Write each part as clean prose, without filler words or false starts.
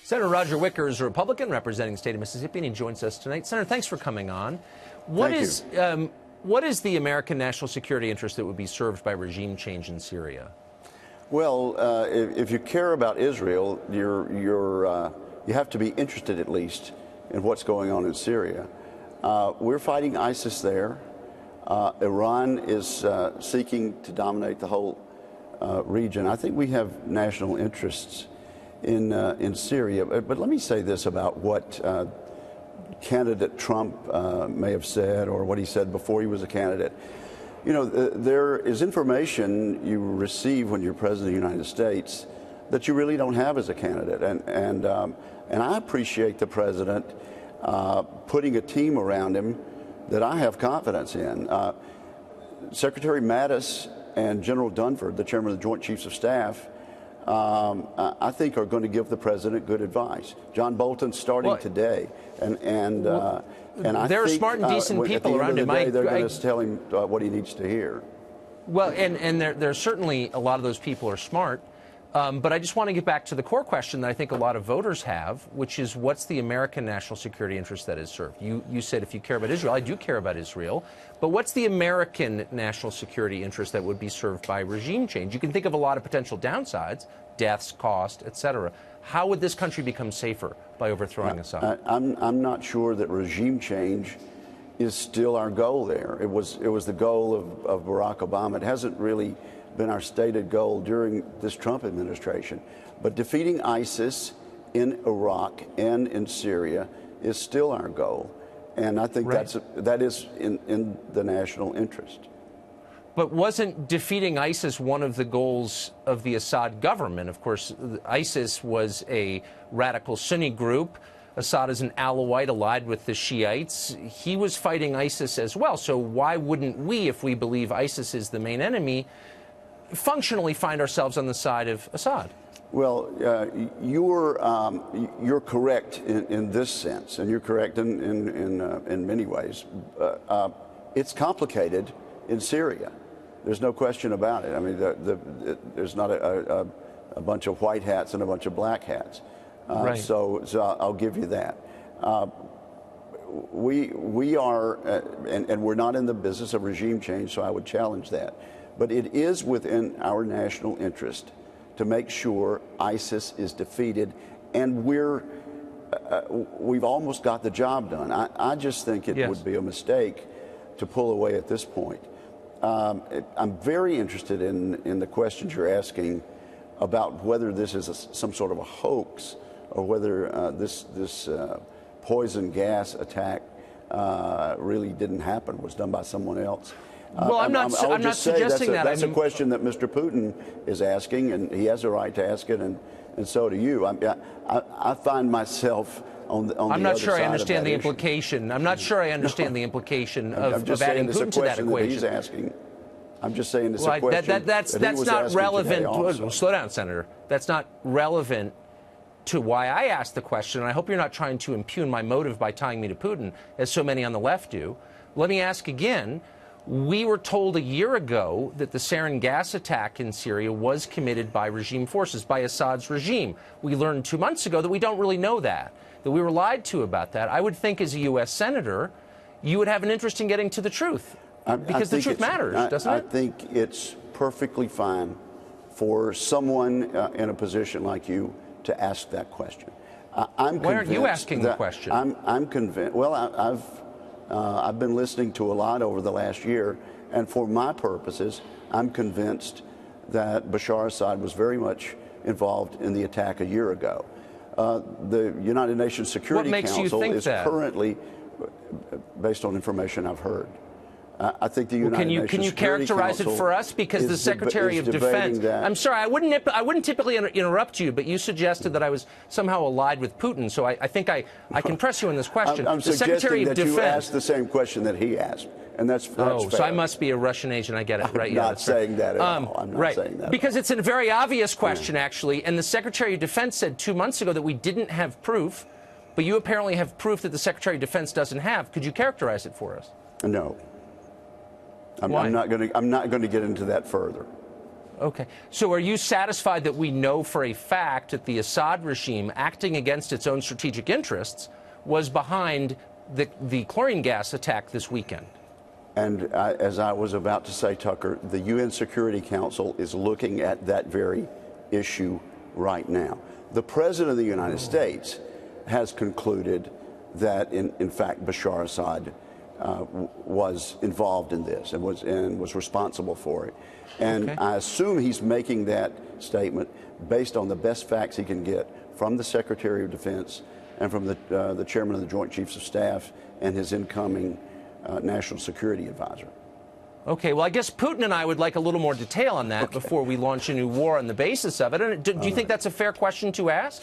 Senator Roger Wicker is a Republican representing the state of Mississippi, and he joins us tonight. Senator, thanks for coming on. What is the American national security interest that would be served by regime change in Syria? Well, if you care about Israel, you have to be interested at least in what's going on in Syria. We're fighting ISIS there. Iran is seeking to dominate the whole region. I think we have national interests in Syria. But let me say this about what candidate Trump may have said, or what he said before he was a candidate. You know, there is information you receive when you're president of the United States that you really don't have as a candidate. And I appreciate the president putting a team around him that I have confidence in. Secretary Mattis and General Dunford, the chairman of the Joint Chiefs of Staff, I think are going to give the president good advice. John Bolton's starting today, and I there are think, smart and decent people around him. They're going to tell him what he needs to hear. Well, and there are certainly a lot of those people are smart. But I just want to get back to the core question that I think a lot of voters have, which is what's the American national security interest that is served? You said if you care about Israel, I do care about Israel, but what's the American national security interest that would be served by regime change? You can think of a lot of potential downsides, deaths, cost, et cetera. How would this country become safer by overthrowing Assad? I'm not sure that regime change is still our goal there. It was the goal of Barack Obama. It hasn't really been our stated goal during this Trump administration. But defeating ISIS in Iraq and in Syria is still our goal. And I think that is in the national interest. But wasn't defeating ISIS one of the goals of the Assad government? Of course, ISIS was a radical Sunni group. Assad is an Alawite allied with the Shiites. He was fighting ISIS as well. So why wouldn't we, if we believe ISIS is the main enemy, functionally find ourselves on the side of Assad? Well, you're correct in this sense, and you're correct in many ways. It's complicated in Syria. There's no question about it. I mean, there's not a bunch of white hats and a bunch of black hats. So I'll give you that. We are, and we're not in the business of regime change, so I would challenge that. But it is within our national interest to make sure ISIS is defeated, and we've almost got the job done. I just think it would be a mistake to pull away at this point. I'm very interested in the questions you're asking about whether this is some sort of a hoax or whether this poison gas attack really didn't happen, was done by someone else. Well, I'm not suggesting that. That's a question that Mr. Putin is asking, and he has a right to ask it, and so do you. I find myself on the I'm not other sure side I understand the of that implication. I'm not sure I understand the implication of adding Putin to that equation. That he's asking. I'm just saying it's a question that's not relevant. Slow down, Senator. That's not relevant to why I asked the question, and I hope you're not trying to impugn my motive by tying me to Putin, as so many on the left do. Let me ask again. We were told a year ago that the sarin gas attack in Syria was committed by regime forces, by Assad's regime. We learned 2 months ago that we don't really know that we were lied to about that. I would think as a U.S. Senator, you would have an interest in getting to the truth, because the truth matters, doesn't it? I think it's perfectly fine for someone in a position like you to ask that question. Why aren't you asking the question? I'm convinced. Well, I've been listening to a lot over the last year, and for my purposes, I'm convinced that Bashar Assad was very much involved in the attack a year ago. The United Nations Security Council is currently, based on information I've heard, I think the United Nations Can you characterize it for us? Because the Secretary of Defense. I'm sorry, I wouldn't typically interrupt you, but you suggested that I was somehow allied with Putin. So I think I can press you on this question. I'm suggesting that you asked the same question that he asked, and that's fair. So I must be a Russian agent. I get it, right? I'm not saying that at all. I'm not saying that. Because it's a very obvious question, actually, and the Secretary of Defense said 2 months ago that we didn't have proof, but you apparently have proof that the Secretary of Defense doesn't have. Could you characterize it for us? No. I'm not going to get into that further. Okay. So are you satisfied that we know for a fact that the Assad regime, acting against its own strategic interests, was behind the chlorine gas attack this weekend? And as I was about to say, Tucker, the UN Security Council is looking at that very issue right now. The President of the United States has concluded that, in fact, Bashar Assad was involved in this and was responsible for it. And okay. I assume he's making that statement based on the best facts he can get from the Secretary of Defense and from the Chairman of the Joint Chiefs of Staff and his incoming National Security Advisor. Okay, well, I guess Putin and I would like a little more detail on that before we launch a new war on the basis of it. And do you think that's a fair question to ask?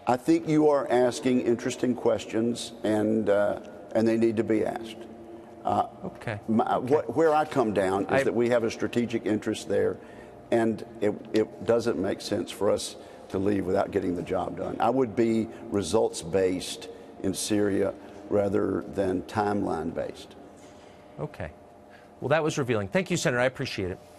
I think you are asking interesting questions, and they need to be asked. Okay. Where I come down is that we have a strategic interest there, and it doesn't make sense for us to leave without getting the job done. I would be results-based in Syria rather than timeline-based. Okay. Well, that was revealing. Thank you, Senator. I appreciate it.